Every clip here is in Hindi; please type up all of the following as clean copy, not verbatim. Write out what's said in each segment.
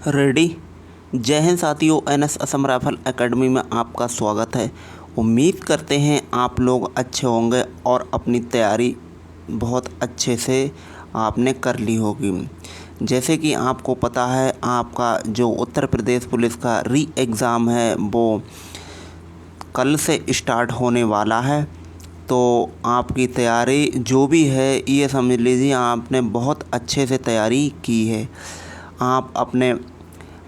रेडी। जय हिंद साथियों, एनएस असम राइफल एकेडमी में आपका स्वागत है। उम्मीद करते हैं आप लोग अच्छे होंगे और अपनी तैयारी बहुत अच्छे से आपने कर ली होगी। जैसे कि आपको पता है, आपका जो उत्तर प्रदेश पुलिस का री एग्ज़ाम है वो कल से स्टार्ट होने वाला है। तो आपकी तैयारी जो भी है, ये समझ लीजिए आपने बहुत अच्छे से तैयारी की है। आप अपने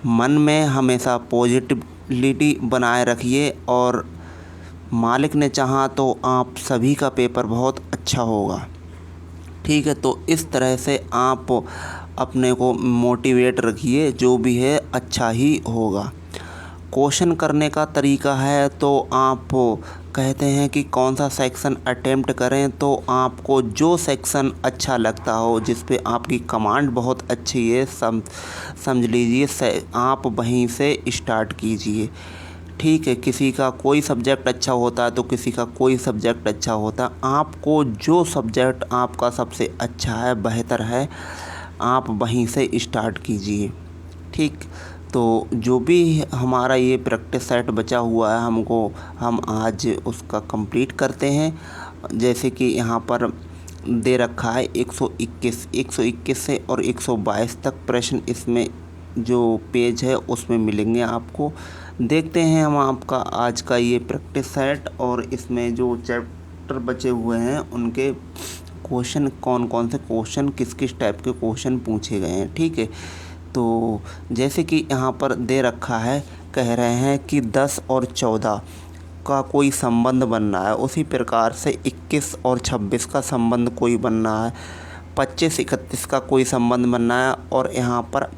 मन में हमेशा पॉजिटिविटी बनाए रखिए और मालिक ने चाहा तो आप सभी का पेपर बहुत अच्छा होगा। ठीक है, तो इस तरह से आप अपने को मोटिवेट रखिए, जो भी है अच्छा ही होगा। क्वेश्चन करने का तरीका है तो आप कहते हैं कि कौन सा सेक्शन अटेम्प्ट करें, तो आपको जो सेक्शन अच्छा लगता हो, जिस पे आपकी कमांड बहुत अच्छी है, समझ लीजिए आप वहीं से स्टार्ट कीजिए। ठीक है, किसी का कोई सब्जेक्ट अच्छा होता है तो किसी का कोई सब्जेक्ट अच्छा होता है। आपको जो सब्जेक्ट आपका सबसे अच्छा है, बेहतर है, आप वहीं से स्टार्ट कीजिए। ठीक, तो जो भी हमारा ये प्रैक्टिस सेट बचा हुआ है, हम आज उसका कंप्लीट करते हैं। जैसे कि यहाँ पर दे रखा है 121 से और 122 तक प्रश्न इसमें जो पेज है उसमें मिलेंगे आपको। देखते हैं हम आपका आज का ये प्रैक्टिस सेट और इसमें जो चैप्टर बचे हुए हैं उनके क्वेश्चन, कौन कौन से क्वेश्चन, किस किस टाइप के क्वेश्चन पूछे गए हैं। ठीक है, तो जैसे कि यहाँ पर दे रखा है, कह रहे हैं कि 10 और 14 का कोई संबंध बन रहा है, उसी प्रकार से 21 और 26 का संबंध कोई बन रहा है, 25-31 का कोई संबंध बन रहा है और यहाँ पर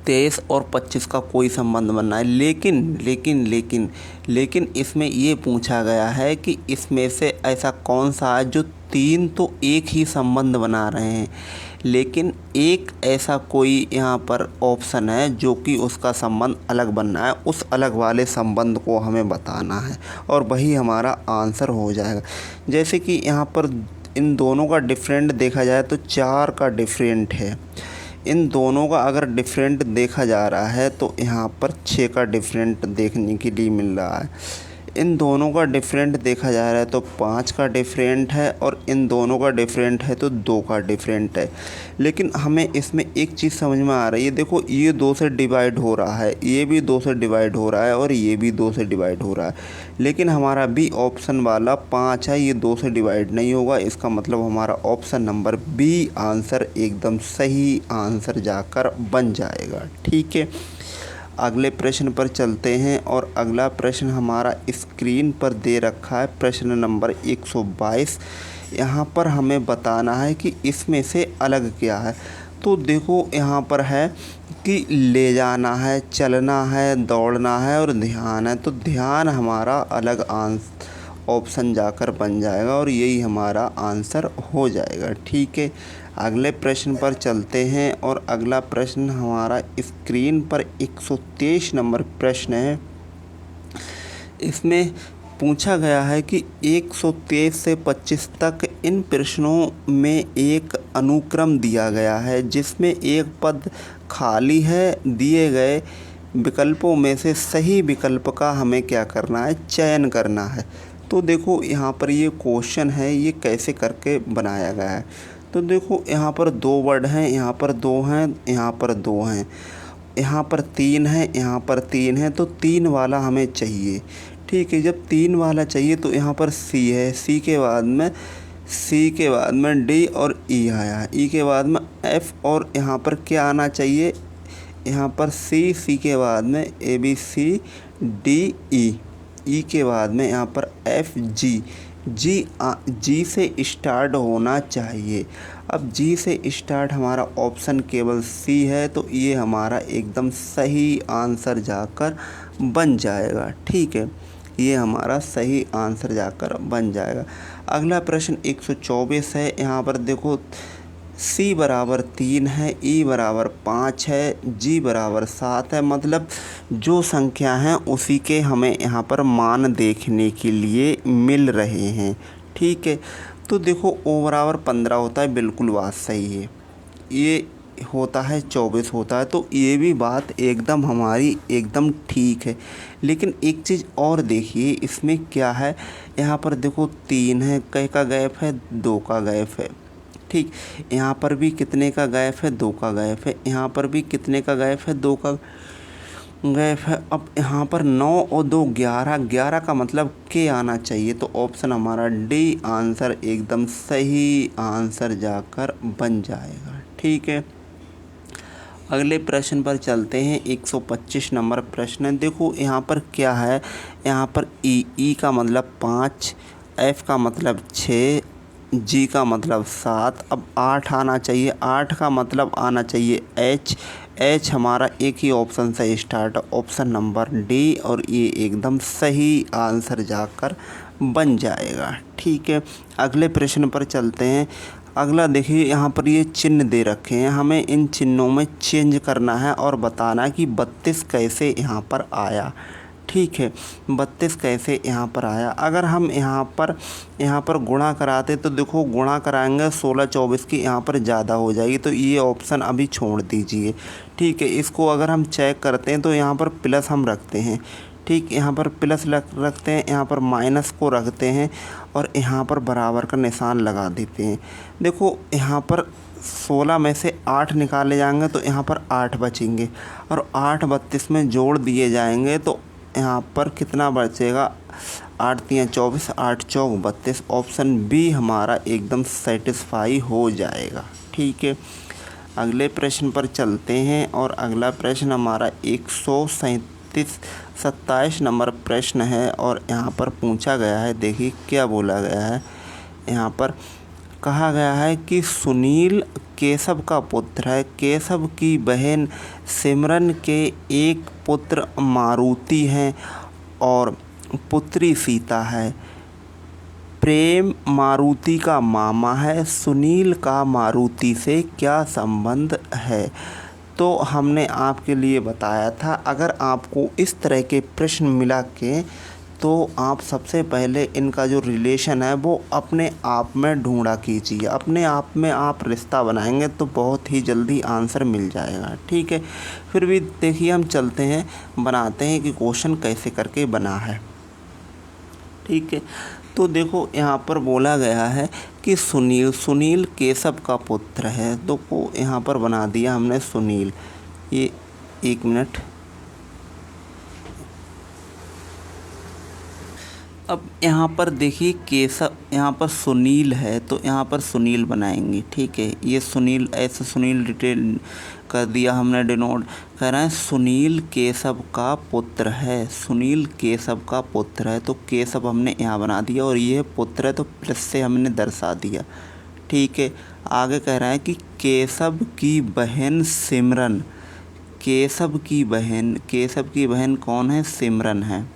23 और 25 का कोई संबंध बन रहा है। लेकिन इसमें ये पूछा गया है कि इसमें से ऐसा कौन सा है जो तीन तो एक ही संबंध बना रहे हैं, लेकिन एक ऐसा कोई यहाँ पर ऑप्शन है जो कि उसका संबंध अलग बनना है। उस अलग वाले संबंध को हमें बताना है और वही हमारा आंसर हो जाएगा। जैसे कि यहाँ पर इन दोनों का डिफरेंट देखा जाए तो 4 का डिफरेंट है। इन दोनों का अगर डिफरेंट देखा जा रहा है तो यहाँ पर 6 का डिफरेंट देखने के लिए मिल रहा है। इन दोनों का डिफरेंट देखा जा रहा है तो 5 का डिफरेंट है और इन दोनों का डिफरेंट है तो 2 का डिफरेंट है। लेकिन हमें इसमें एक चीज़ समझ में आ रही है, देखो ये 2 से डिवाइड हो रहा है, ये भी 2 से डिवाइड हो रहा है और ये भी 2 से डिवाइड हो रहा है। लेकिन हमारा बी ऑप्शन वाला 5 है, ये 2 से डिवाइड नहीं होगा। इसका मतलब हमारा ऑप्शन नंबर बी आंसर एकदम सही आंसर जाकर बन जाएगा। ठीक है, अगले प्रश्न पर चलते हैं और अगला प्रश्न हमारा स्क्रीन पर दे रखा है, प्रश्न नंबर 122। यहाँ पर हमें बताना है कि इसमें से अलग क्या है। तो देखो यहाँ पर है कि ले जाना है, चलना है, दौड़ना है और ध्यान है। तो ध्यान हमारा अलग ऑप्शन जाकर बन जाएगा और यही हमारा आंसर हो जाएगा। ठीक है, अगले प्रश्न पर चलते हैं और अगला प्रश्न हमारा स्क्रीन पर 123 नंबर प्रश्न है। इसमें पूछा गया है कि 123 से 25 तक इन प्रश्नों में एक अनुक्रम दिया गया है जिसमें एक पद खाली है। दिए गए विकल्पों में से सही विकल्प का हमें क्या करना है, चयन करना है। तो देखो यहाँ पर ये क्वेश्चन है, ये कैसे करके बनाया गया है। तो देखो यहाँ पर 2 वर्ड हैं, यहाँ पर 2 हैं, यहाँ पर 2 हैं, यहाँ पर 3 है, यहाँ पर 3 है, तो 3 वाला हमें चाहिए। ठीक है, जब 3 वाला चाहिए तो यहाँ पर सी है, सी के बाद में डी और ई आया, ई के बाद में एफ और यहाँ पर क्या आना चाहिए, यहाँ पर सी के बाद में A B C D E के बाद में यहाँ पर एफ जी से स्टार्ट होना चाहिए। अब जी से स्टार्ट हमारा ऑप्शन केवल सी है, तो ये हमारा एकदम सही आंसर जाकर बन जाएगा। ठीक है, ये हमारा सही आंसर जाकर बन जाएगा। अगला प्रश्न 124 है। यहाँ पर देखो सी बराबर 3 है, ई बराबर 5 है, जी बराबर 7 है। मतलब जो संख्या हैं उसी के हमें यहाँ पर मान देखने के लिए मिल रहे हैं। ठीक है, तो देखो ओ बराबर 15 होता है, बिल्कुल बात सही है। ये होता है 24 होता है। तो ये भी बात एकदम हमारी एकदम ठीक है। लेकिन एक चीज़ और देखिए इसमें क्या है, यहाँ पर देखो 3 है, क का गैप है, 2 का गैप है, ठीक। यहाँ पर भी कितने का गैप है, 2 का गैप है। यहाँ पर भी कितने का गैप है, 2 का गैप है। अब यहाँ पर 9 और 2 11, 11 का मतलब के आना चाहिए। तो ऑप्शन हमारा डी आंसर एकदम सही आंसर जाकर बन जाएगा, ठीक है। अगले प्रश्न पर चलते हैं। 125 नंबर प्रश्न है। देखो यहाँ पर क्या है, यहाँ पर ई का मतलब 5, एफ का मतलब 6, जी का मतलब 7। अब 8 आना चाहिए, 8 का मतलब आना चाहिए एच हमारा एक ही ऑप्शन से स्टार्ट, ऑप्शन नंबर डी, और ये एकदम सही आंसर जाकर बन जाएगा, ठीक है। अगले प्रश्न पर चलते हैं। अगला देखिए यहाँ पर ये चिन्ह दे रखे हैं, हमें इन चिन्हों में चेंज करना है और बताना है कि 32 कैसे यहाँ पर आया, ठीक है। 32 कैसे यहाँ पर आया। अगर हम यहाँ पर गुणा कराते तो देखो गुणा कराएंगे 16 24 की यहाँ पर ज़्यादा हो जाएगी, तो ये ऑप्शन अभी छोड़ दीजिए, ठीक है। इसको अगर हम चेक करते हैं तो यहाँ पर प्लस हम रखते हैं, ठीक। यहाँ पर प्लस रखते हैं, यहाँ पर माइनस को रखते हैं और यहाँ पर बराबर का निशान लगा देते हैं। देखो यहाँ पर 16 में से 8 निकाले जाएंगे तो यहाँ पर 8 बचेंगे और 8 32 में जोड़ दिए जाएंगे तो यहाँ पर कितना बचेगा, 8 3 24, 8 चौक 32। ऑप्शन बी हमारा एकदम सेटिस्फाई हो जाएगा, ठीक है। अगले प्रश्न पर चलते हैं और अगला प्रश्न हमारा 127 नंबर प्रश्न है और यहाँ पर पूछा गया है, देखिए क्या बोला गया है। यहाँ पर कहा गया है कि सुनील केशव का पुत्र है, केशव की बहन सिमरन के एक पुत्र मारुति हैं और पुत्री सीता है। प्रेम मारुति का मामा है, सुनील का मारुति से क्या संबंध है। तो हमने आपके लिए बताया था, अगर आपको इस तरह के प्रश्न मिला के तो आप सबसे पहले इनका जो रिलेशन है वो अपने आप में ढूंढा कीजिए, अपने आप में आप रिश्ता बनाएंगे तो बहुत ही जल्दी आंसर मिल जाएगा, ठीक है। फिर भी देखिए हम चलते हैं, बनाते हैं कि क्वेश्चन कैसे करके बना है, ठीक है। तो देखो यहाँ पर बोला गया है कि सुनील केशव का पुत्र है, तो को यहाँ पर बना दिया हमने सुनील। ये 1 मिनट। अब यहाँ पर देखिए केशव, यहाँ पर सुनील है तो यहाँ पर सुनील बनाएंगे, ठीक है। ये सुनील, ऐसे सुनील डिटेल कर दिया हमने डिनोट। कह रहे हैं सुनील केशव का पुत्र है, सुनील केशव का पुत्र है, तो केशव हमने यहाँ बना दिया और ये पुत्र है तो प्लस से हमने दर्शा दिया, ठीक है। आगे कह रहा है कि केशव की बहन सिमरन, केशव की बहन कौन है, सिमरन है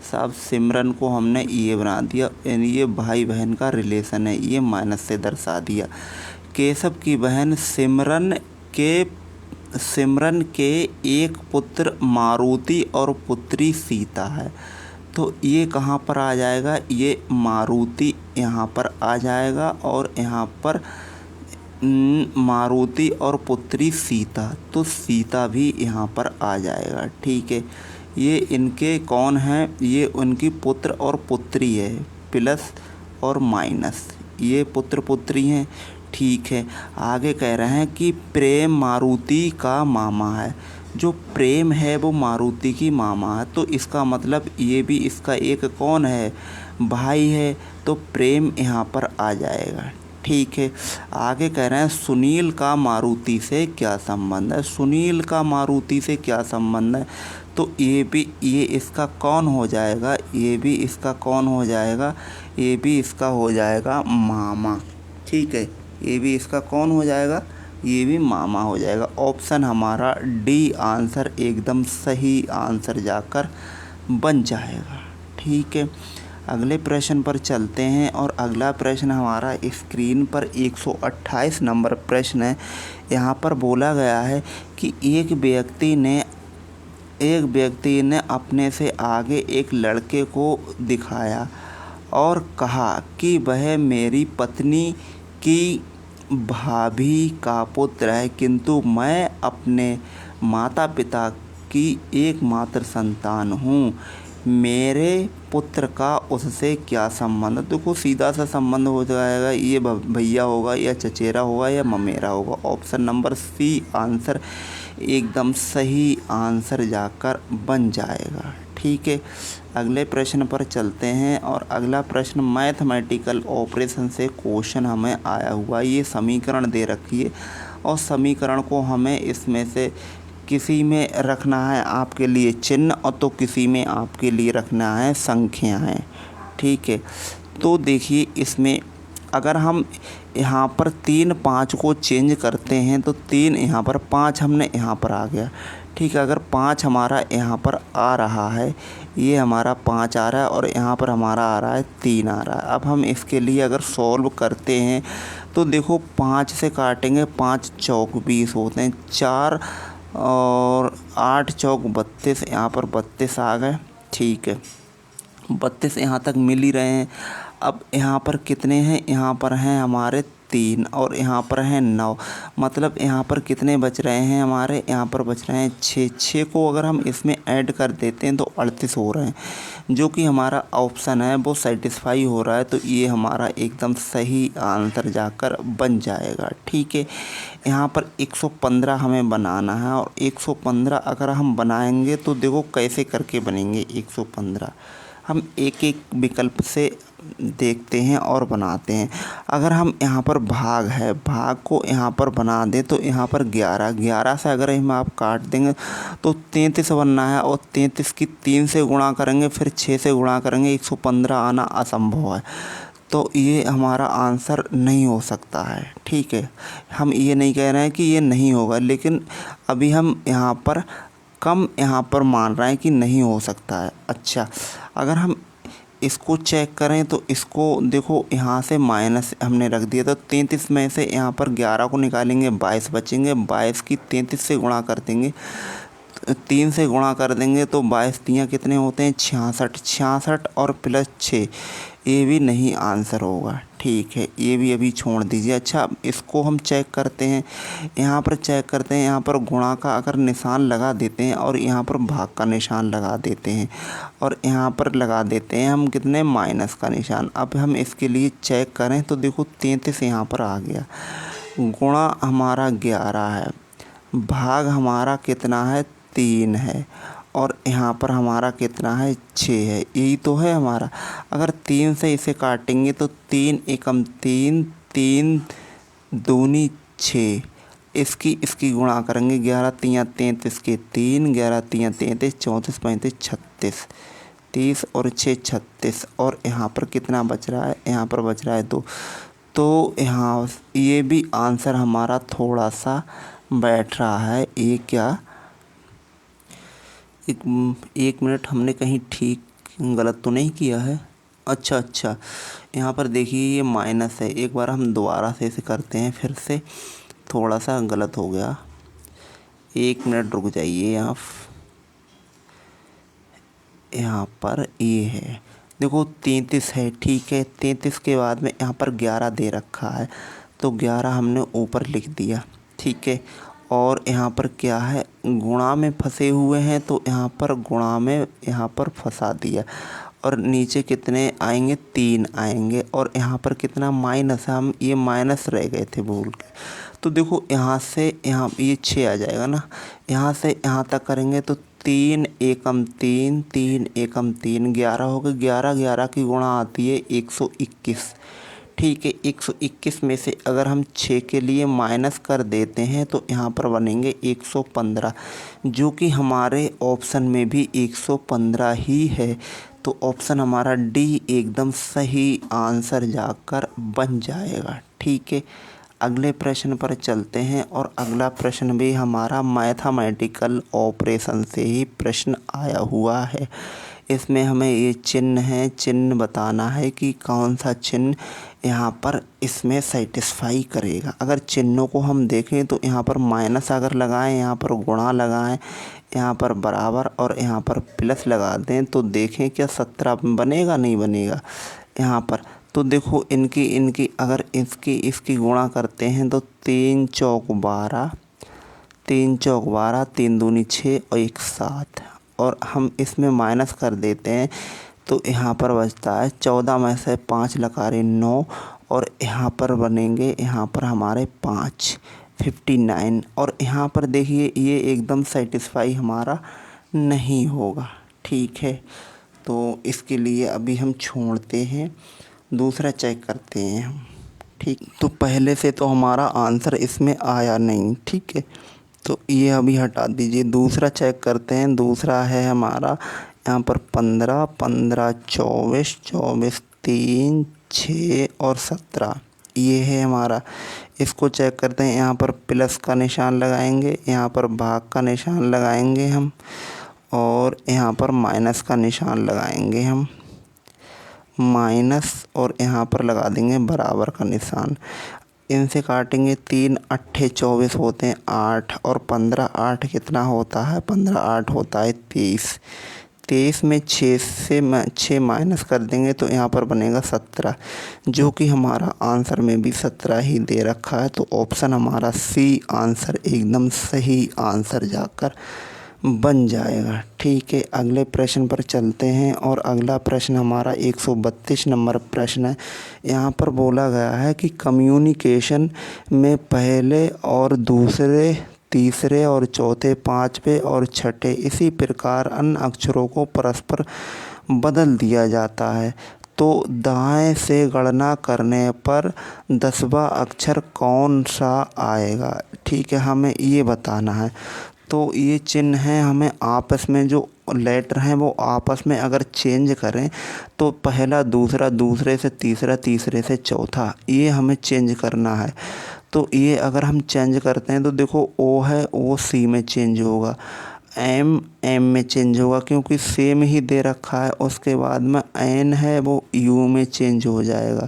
साहब। सिमरन को हमने ये बना दिया, यानी ये भाई बहन का रिलेशन है, ये माइनस से दर्शा दिया। केशव की बहन सिमरन के एक पुत्र मारुति और पुत्री सीता है, तो ये कहाँ पर आ जाएगा, ये मारुति यहाँ पर आ जाएगा और यहाँ पर मारुति और पुत्री सीता, तो सीता भी यहाँ पर आ जाएगा, ठीक है। ये इनके कौन हैं, ये उनकी पुत्र और पुत्री है, प्लस और माइनस, ये पुत्र पुत्री हैं, ठीक है। आगे कह रहे हैं कि प्रेम मारुति का मामा है, जो प्रेम है वो मारुति की मामा है, तो इसका मतलब ये भी इसका एक कौन है, भाई है, तो प्रेम यहाँ पर आ जाएगा, ठीक है। आगे कह रहे हैं सुनील का मारुति से क्या संबंध है, सुनील का मारुति से क्या संबंध है, तो ये इसका कौन हो जाएगा, ये भी इसका कौन हो जाएगा, ये भी इसका हो जाएगा मामा, ठीक है। ये भी इसका कौन हो जाएगा, ये भी मामा हो जाएगा। ऑप्शन हमारा डी आंसर एकदम सही आंसर जाकर बन जाएगा, ठीक है। अगले प्रश्न पर चलते हैं और अगला प्रश्न हमारा स्क्रीन पर 128 नंबर प्रश्न है। यहाँ पर बोला गया है कि एक व्यक्ति ने अपने से आगे एक लड़के को दिखाया और कहा कि वह मेरी पत्नी की भाभी का पुत्र है, किंतु मैं अपने माता पिता की एकमात्र संतान हूँ। मेरे पुत्र का उससे क्या संबंध। देखो सीधा सा संबंध हो जाएगा, ये भैया होगा या चचेरा होगा या ममेरा होगा। ऑप्शन नंबर सी आंसर एकदम सही आंसर जाकर बन जाएगा। ठीक है, अगले प्रश्न पर चलते हैं। और अगला प्रश्न मैथमेटिकल ऑपरेशन से क्वेश्चन हमें आया हुआ। ये समीकरण दे रखी है और समीकरण को हमें इसमें से किसी में रखना है आपके लिए चिन्ह, और तो किसी में आपके लिए रखना है संख्याएं। ठीक है, तो देखिए इसमें अगर हम यहाँ पर 3 5 को चेंज करते हैं तो 3 यहाँ पर 5 हमने यहाँ पर आ गया। ठीक है, अगर 5 हमारा यहाँ पर आ रहा है, ये हमारा 5 आ रहा है और यहाँ पर हमारा आ रहा है 3 आ रहा है। अब हम इसके लिए अगर सॉल्व करते हैं तो देखो 5 से काटेंगे, 5 चौक 20 होते हैं, 4 और 8 चौक 32, यहाँ पर 32 आ गए। ठीक है, 32 यहाँ तक मिल ही रहे हैं। अब यहाँ पर कितने हैं, यहाँ पर हैं हमारे 3 और यहाँ पर हैं 9, मतलब यहाँ पर कितने बच रहे हैं हमारे, यहाँ पर बच रहे हैं 6। 6 को अगर हम इसमें ऐड कर देते हैं तो 38 हो रहे हैं, जो कि हमारा ऑप्शन है वो सेटिस्फाई हो रहा है। तो ये हमारा एकदम सही आंसर जाकर बन जाएगा। ठीक है, यहाँ पर 115 हमें बनाना है और 115 अगर हम बनाएंगे तो देखो कैसे करके बनेंगे 115। हम एक एक विकल्प से देखते हैं और बनाते हैं। अगर हम यहाँ पर भाग है, भाग को यहाँ पर बना दें तो यहाँ पर 11 से अगर हम आप काट देंगे तो 33 बनना है, और 33 की 3 से गुणा करेंगे, फिर 6 से गुणा करेंगे, 115 आना असंभव है। तो ये हमारा आंसर नहीं हो सकता है। ठीक है, हम ये नहीं कह रहे हैं कि ये नहीं होगा, लेकिन अभी हम यहाँ पर कम यहाँ पर मान रहे हैं कि नहीं हो सकता है। अच्छा, अगर हम इसको चेक करें तो इसको देखो यहाँ से माइनस हमने रख दिया, तो 33 में से यहाँ पर 11 को निकालेंगे, 22 बचेंगे। 22 की 33 से गुणा कर देंगे, 3 से गुणा कर देंगे तो 22 3 कितने होते हैं 66। 66 और प्लस 6, ये भी नहीं आंसर होगा। ठीक है, ये भी अभी छोड़ दीजिए। अच्छा, इसको हम चेक करते हैं, यहाँ पर चेक करते हैं। यहाँ पर गुणा का अगर निशान लगा देते हैं और यहाँ पर भाग का निशान लगा देते हैं, और यहाँ पर लगा देते हैं हम कितने माइनस का निशान। अब हम इसके लिए चेक करें तो देखो 33 यहाँ पर आ गया, गुणा हमारा 11 है, भाग हमारा कितना है 3 है, और यहाँ पर हमारा कितना है 6 है। यही तो है हमारा। अगर 3 से इसे काटेंगे तो 3 एकम 3, 3 दूनी 6, इसकी गुणा करेंगे, 11 3 33 के 3, 11 3 33, 34 35 36, 30 और 6 36, और यहाँ पर कितना बच रहा है, यहाँ पर बच रहा है 2। तो यहाँ ये भी आंसर हमारा थोड़ा सा बैठ रहा है। ये क्या, एक मिनट, हमने कहीं ठीक गलत तो नहीं किया है। अच्छा, यहाँ पर देखिए ये माइनस है। एक बार हम दोबारा से इसे करते हैं, फिर से थोड़ा सा गलत हो गया। 1 मिनट रुक जाइए आप। यहाँ पर ये है, देखो 33 है। ठीक है, 33 के बाद में यहाँ पर 11 दे रखा है, तो 11 हमने ऊपर लिख दिया। ठीक है, और यहाँ पर क्या है, गुणा में फंसे हुए हैं तो यहाँ पर गुणा में यहाँ पर फंसा दिया, और नीचे कितने आएंगे 3 आएंगे, और यहाँ पर कितना माइनस है, हम ये माइनस रह गए थे भूल के। तो देखो यहाँ से यहाँ ये 6 आ जाएगा ना, यहाँ से यहाँ तक करेंगे तो 3 एकम 3, 3 एकम 3, 11 हो गए। 11 11 की गुणा आती है 121। ठीक है, 121 में से अगर हम 6 के लिए माइनस कर देते हैं तो यहाँ पर बनेंगे 115, जो कि हमारे ऑप्शन में भी 115 ही है। तो ऑप्शन हमारा डी एकदम सही आंसर जाकर बन जाएगा। ठीक है, अगले प्रश्न पर चलते हैं। और अगला प्रश्न भी हमारा मैथमेटिकल ऑपरेशन से ही प्रश्न आया हुआ है। इसमें हमें ये चिन्ह है, चिन्ह बताना है कि कौन सा चिन्ह यहाँ पर इसमें सेटिस्फाई करेगा। अगर चिन्हों को हम देखें तो यहाँ पर माइनस अगर लगाएं, यहाँ पर गुणा लगाएं, यहाँ पर बराबर और यहाँ पर प्लस लगा दें तो देखें क्या 17 बनेगा नहीं बनेगा। यहाँ पर तो देखो इनकी इनकी अगर इसकी गुणा करते हैं तो 3 चौक 12, 3 चौक 12, 3 दूनी 6 और 1 7, और हम इसमें माइनस कर देते हैं तो यहाँ पर बचता है 14 में से 5 लकारे 9, और यहाँ पर बनेंगे यहाँ पर हमारे 5, 59। और यहाँ पर देखिए ये एकदम सेटिस्फाई हमारा नहीं होगा, ठीक है। तो इसके लिए अभी हम छोड़ते हैं, दूसरा चेक करते हैं हम, ठीक। तो पहले से तो हमारा आंसर इसमें आया नहीं, ठीक है, तो ये अभी हटा दीजिए। दूसरा चेक करते हैं, दूसरा है हमारा यहाँ पर 15, 15, 24, 24, 3, 6 और 17, ये है हमारा। इसको चेक करते हैं, यहाँ पर प्लस का निशान लगाएंगे, यहाँ पर भाग का निशान लगाएंगे हम, और यहाँ पर माइनस का निशान लगाएंगे हम, माइनस, और यहाँ पर लगा देंगे बराबर का निशान। इनसे काटेंगे 3 अट्ठे 24 होते हैं 8, और 15 8 कितना होता है, 15 8 होता है 23। 23 में 6 माइनस कर देंगे तो यहाँ पर बनेगा 17, जो कि हमारा आंसर में भी 17 ही दे रखा है। तो ऑप्शन हमारा सी आंसर एकदम सही आंसर जाकर बन जाएगा, ठीक है। अगले प्रश्न पर चलते हैं, और अगला प्रश्न हमारा 132 नंबर प्रश्न है। यहाँ पर बोला गया है कि कम्युनिकेशन में पहले और दूसरे, तीसरे और चौथे, पांचवें और छठे इसी प्रकार अन्य अक्षरों को परस्पर बदल दिया जाता है, तो दाएं से गणना करने पर 10वां अक्षर कौन सा आएगा, ठीक है, हमें ये बताना है। तो ये चिन्ह हैं, हमें आपस में जो लेटर हैं वो आपस में अगर चेंज करें तो पहला दूसरा, दूसरे से तीसरा, तीसरे से चौथा, ये हमें चेंज करना है। तो ये अगर हम चेंज करते हैं तो देखो ओ है, ओ सी में चेंज होगा, एम एम में चेंज होगा क्योंकि सेम ही दे रखा है। उसके बाद में एन है वो यू में चेंज हो जाएगा,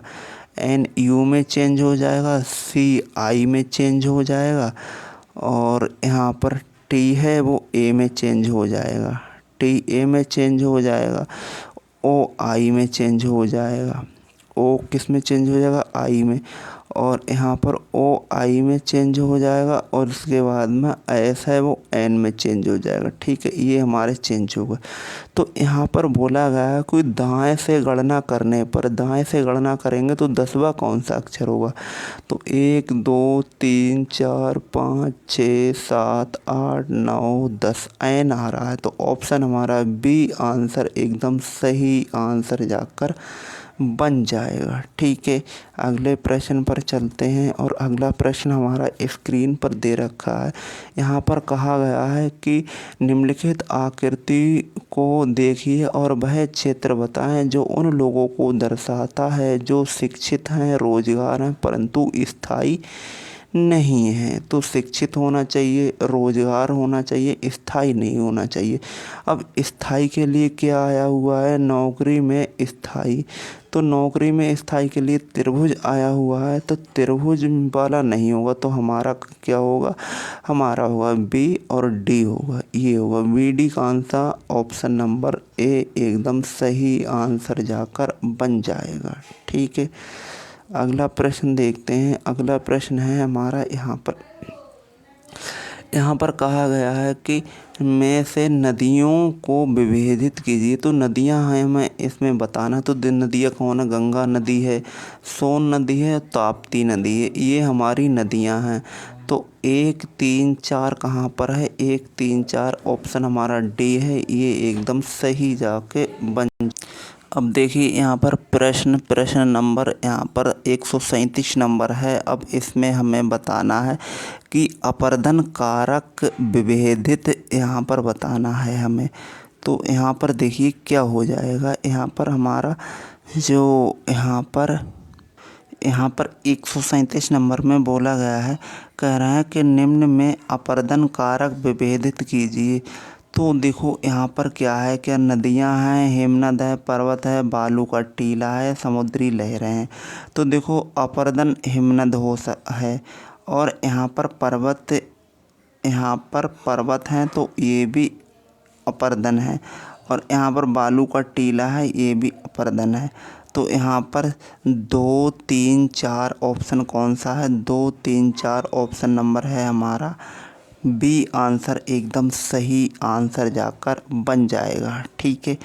एन यू में चेंज हो जाएगा, सी आई में चेंज हो जाएगा, और यहाँ पर टी है वो ए में चेंज हो जाएगा, टी ए में चेंज हो जाएगा, ओ आई में चेंज हो जाएगा, ओ किस में चेंज हो जाएगा, आई में, और यहाँ पर ओ आई में चेंज हो जाएगा, और उसके बाद में एस है वो एन में चेंज हो जाएगा, ठीक है, ये हमारे चेंज होगा। तो यहाँ पर बोला गया है कोई दाएं से गणना करने पर, दाएं से गणना करेंगे तो 10वां कौन सा अक्षर होगा, तो 1 2 3 4 5 6 7 8 9 10 एन आ रहा है। तो ऑप्शन हमारा बी आंसर एकदम सही आंसर जाकर बन जाएगा, ठीक है। अगले प्रश्न पर चलते हैं, और अगला प्रश्न हमारा स्क्रीन पर दे रखा है। यहाँ पर कहा गया है कि निम्नलिखित आकृति को देखिए और वह क्षेत्र बताएं जो उन लोगों को दर्शाता है जो शिक्षित हैं, रोजगार हैं, परंतु स्थायी नहीं है। तो शिक्षित होना चाहिए, रोजगार होना चाहिए, स्थायी नहीं होना चाहिए। अब स्थायी के लिए क्या आया हुआ है, नौकरी में स्थायी, तो नौकरी में स्थायी के लिए त्रिभुज आया हुआ है, तो त्रिभुज वाला नहीं होगा, तो हमारा क्या होगा, हमारा होगा बी और डी होगा, ये होगा बी डी का आंसर ऑप्शन नंबर ए एकदम सही आंसर जाकर बन जाएगा, ठीक है। अगला प्रश्न देखते हैं। अगला प्रश्न है हमारा यहाँ पर कहा गया है कि में से नदियों को विभेदित कीजिए। तो नदियाँ हैं हमें इसमें बताना, तो नदियाँ कौन है, गंगा नदी है, सोन नदी है, ताप्ती नदी है, ये हमारी नदियाँ हैं। तो 1 3 4 कहाँ पर है, 1 3 4 ऑप्शन हमारा डी है, ये एकदम सही जाके बन। अब देखिए यहाँ पर प्रश्न नंबर यहाँ पर 137 नंबर है। अब इसमें हमें बताना है कि अपर्दन कारक विभेदित यहाँ पर बताना है हमें। तो यहाँ पर देखिए क्या हो जाएगा, यहाँ पर हमारा जो यहाँ पर 137 नंबर में बोला गया है, कह रहा है कि निम्न में अपर्दन कारक विभेदित कीजिए। तो देखो यहाँ पर क्या है, क्या नदियाँ हैं, हिमनद है, पर्वत है, बालू का टीला है, समुद्री लहरें हैं। तो देखो अपर्दन हिमनद है, और यहाँ पर पर्वत हैं, तो ये भी अपर्दन है, और यहाँ पर बालू का टीला है, ये भी अपर्दन है। तो यहाँ पर 2, 3, 4 ऑप्शन कौन सा है? 2, 3, 4 ऑप्शन नंबर है हमारा बी आंसर एकदम सही आंसर जाकर बन जाएगा। ठीक है,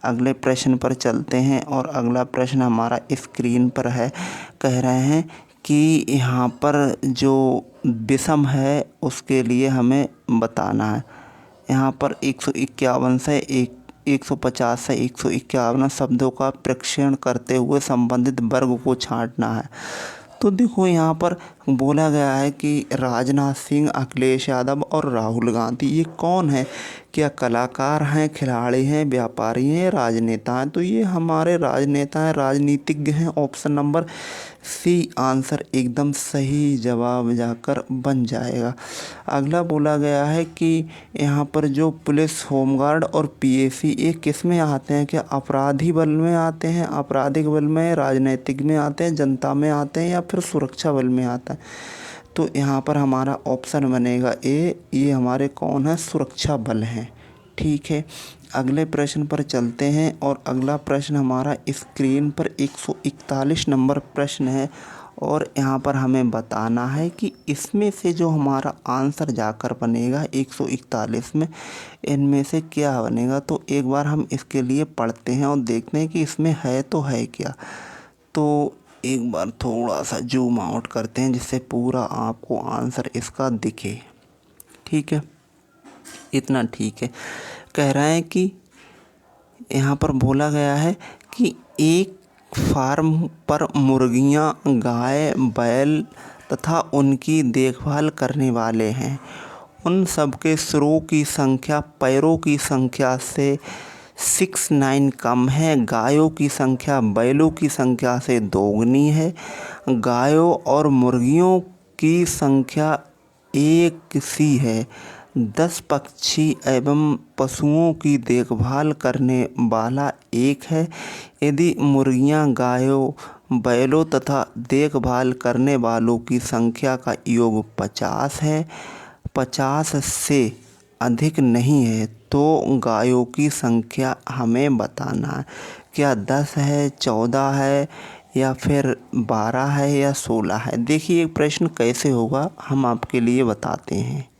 अगले प्रश्न पर चलते हैं और अगला प्रश्न हमारा स्क्रीन पर है। कह रहे हैं कि यहाँ पर जो विषम है उसके लिए हमें बताना है। यहाँ पर 151 से 150 से 151 शब्दों का प्रक्षेपण करते हुए संबंधित वर्ग को छांटना है। तो देखो यहाँ पर बोला गया है कि राजनाथ सिंह, अखिलेश यादव और राहुल गांधी ये कौन है? क्या कलाकार हैं, खिलाड़ी हैं, व्यापारी हैं, राजनेता हैं? तो ये हमारे राजनेता हैं, राजनीतिज्ञ हैं। ऑप्शन नंबर सी आंसर एकदम सही जवाब जाकर बन जाएगा। अगला बोला गया है कि यहाँ पर जो पुलिस, होमगार्ड और पीएसी ये किस में आते हैं? क्या अपराधी बल में आते हैं, आपराधिक बल में, राजनैतिक में आते हैं, जनता में आते हैं या फिर सुरक्षा बल में आता है? तो यहाँ पर हमारा ऑप्शन बनेगा ए, ये हमारे कौन है? सुरक्षा बल हैं। ठीक है, अगले प्रश्न पर चलते हैं और अगला प्रश्न हमारा स्क्रीन पर 141 नंबर प्रश्न है और यहाँ पर हमें बताना है कि इसमें से जो हमारा आंसर जाकर बनेगा 141 में, इनमें से क्या बनेगा? तो एक बार हम इसके लिए पढ़ते हैं और देखते हैं कि इसमें है तो है क्या। तो एक बार थोड़ा सा जूम आउट करते हैं जिससे पूरा आपको आंसर इसका दिखे। ठीक है, इतना ठीक है। कह रहे हैं कि यहाँ पर बोला गया है कि एक फार्म पर मुर्गियाँ, गाय, बैल तथा उनकी देखभाल करने वाले हैं। उन सबके सिरों की संख्या पैरों की संख्या से 69 कम है। गायों की संख्या बैलों की संख्या से दोगुनी है। गायों और मुर्गियों की संख्या एक सी है। 10 पक्षी एवं पशुओं की देखभाल करने वाला एक है। यदि मुर्गियाँ, गायों, बैलों तथा देखभाल करने वालों की संख्या का योग 50 है, 50 से अधिक नहीं है, तो गायों की संख्या हमें बताना है। क्या 10 है, 14 है या फिर 12 है या 16 है? देखिए प्रश्न कैसे होगा हम आपके लिए बताते हैं।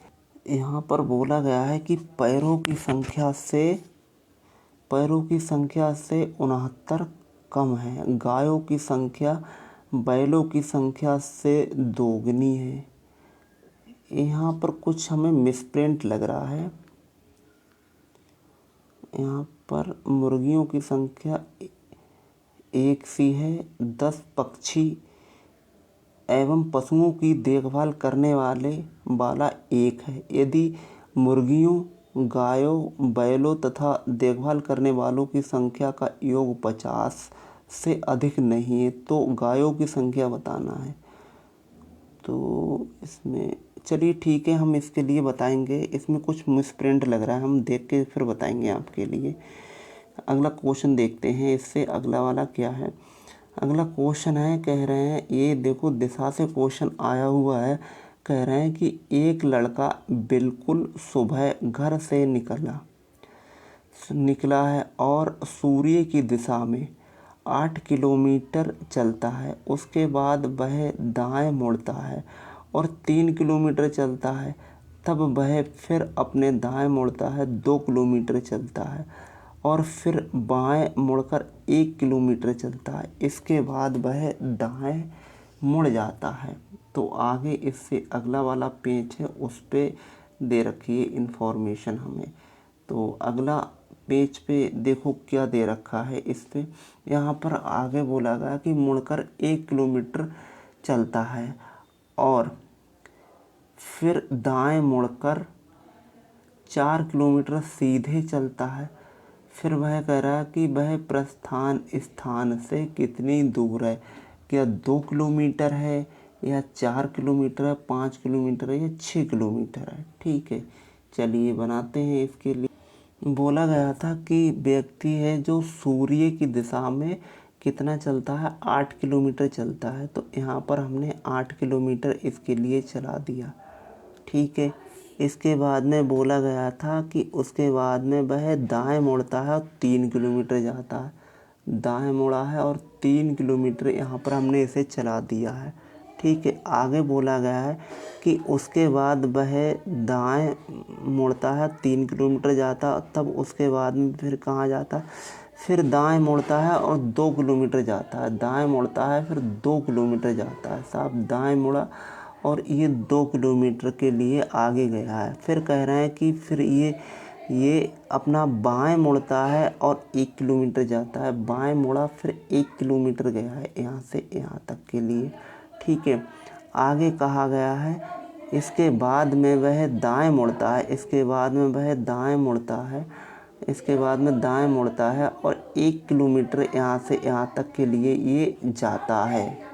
यहाँ पर बोला गया है कि पैरों की संख्या से 69 कम है। गायों की संख्या बैलों की संख्या से दोगुनी है। यहाँ पर कुछ हमें मिसप्रिंट लग रहा है। यहाँ पर मुर्गियों की संख्या एक सी है, 10 पक्षी एवं पशुओं की देखभाल करने वाला एक है। यदि मुर्गियों, गायों, बैलों तथा देखभाल करने वालों की संख्या का योग 50 से अधिक नहीं है, तो गायों की संख्या बताना है। तो इसमें चलिए ठीक है, हम इसके लिए बताएंगे। इसमें कुछ मिसप्रिंट लग रहा है, हम देख के फिर बताएंगे आपके लिए। अगला क्वेश्चन देखते हैं, इससे अगला वाला क्या है। अगला क्वेश्चन है, कह रहे हैं ये देखो दिशा से क्वेश्चन आया हुआ है। कह रहे हैं कि एक लड़का बिल्कुल सुबह घर से निकला है और सूर्य की दिशा में 8 किलोमीटर चलता है। उसके बाद वह दाएं मुड़ता है और 3 किलोमीटर चलता है। तब वह फिर अपने दाएं मुड़ता है, 2 किलोमीटर चलता है और फिर बाएं मुड़कर 1 किलोमीटर चलता है। इसके बाद वह दाएं मुड़ जाता है। तो आगे इससे अगला वाला पेज है, उस पे दे रखी है इन्फॉर्मेशन हमें। तो अगला पेज पे देखो क्या दे रखा है। इस पे यहाँ पर आगे बोला गया कि मुड़कर 1 किलोमीटर चलता है और फिर दाएं मुड़कर 4 किलोमीटर सीधे चलता है। फिर वह कह रहा है कि वह प्रस्थान स्थान से कितनी दूर है। क्या 2 किलोमीटर है या 4 किलोमीटर है, 5 किलोमीटर है या 6 किलोमीटर है। ठीक है, चलिए बनाते हैं। इसके लिए बोला गया था कि व्यक्ति है जो सूर्य की दिशा में कितना चलता है, 8 किलोमीटर चलता है। तो यहाँ पर हमने 8 किलोमीटर इसके लिए चला दिया। ठीक है, इसके बाद में बोला गया था कि उसके बाद में वह दाएं मुड़ता है और 3 किलोमीटर जाता है। दाएं मुड़ा है और 3 किलोमीटर यहाँ पर हमने इसे चला दिया है। ठीक है, आगे बोला गया है कि उसके बाद वह दाएं मुड़ता है, 3 किलोमीटर जाता, तब उसके बाद में फिर कहाँ जाता है, फिर दाएं मुड़ता है और 2 किलोमीटर जाता है। दाएं मुड़ता है फिर 2 किलोमीटर जाता है। साहब दाएं मुड़ा और ये 2 किलोमीटर के लिए आगे गया है। फिर कह रहे हैं कि फिर ये अपना बाएं मुड़ता है और 1 किलोमीटर जाता है। बाएं मुड़ा फिर 1 किलोमीटर गया है यहाँ से यहाँ तक के लिए। ठीक है, आगे कहा गया है इसके बाद में वह दाएं मुड़ता है, इसके बाद में वह दाएं मुड़ता है, इसके बाद में दाएं मुड़ता है और 1 किलोमीटर यहाँ से यहाँ तक के लिए ये जाता है।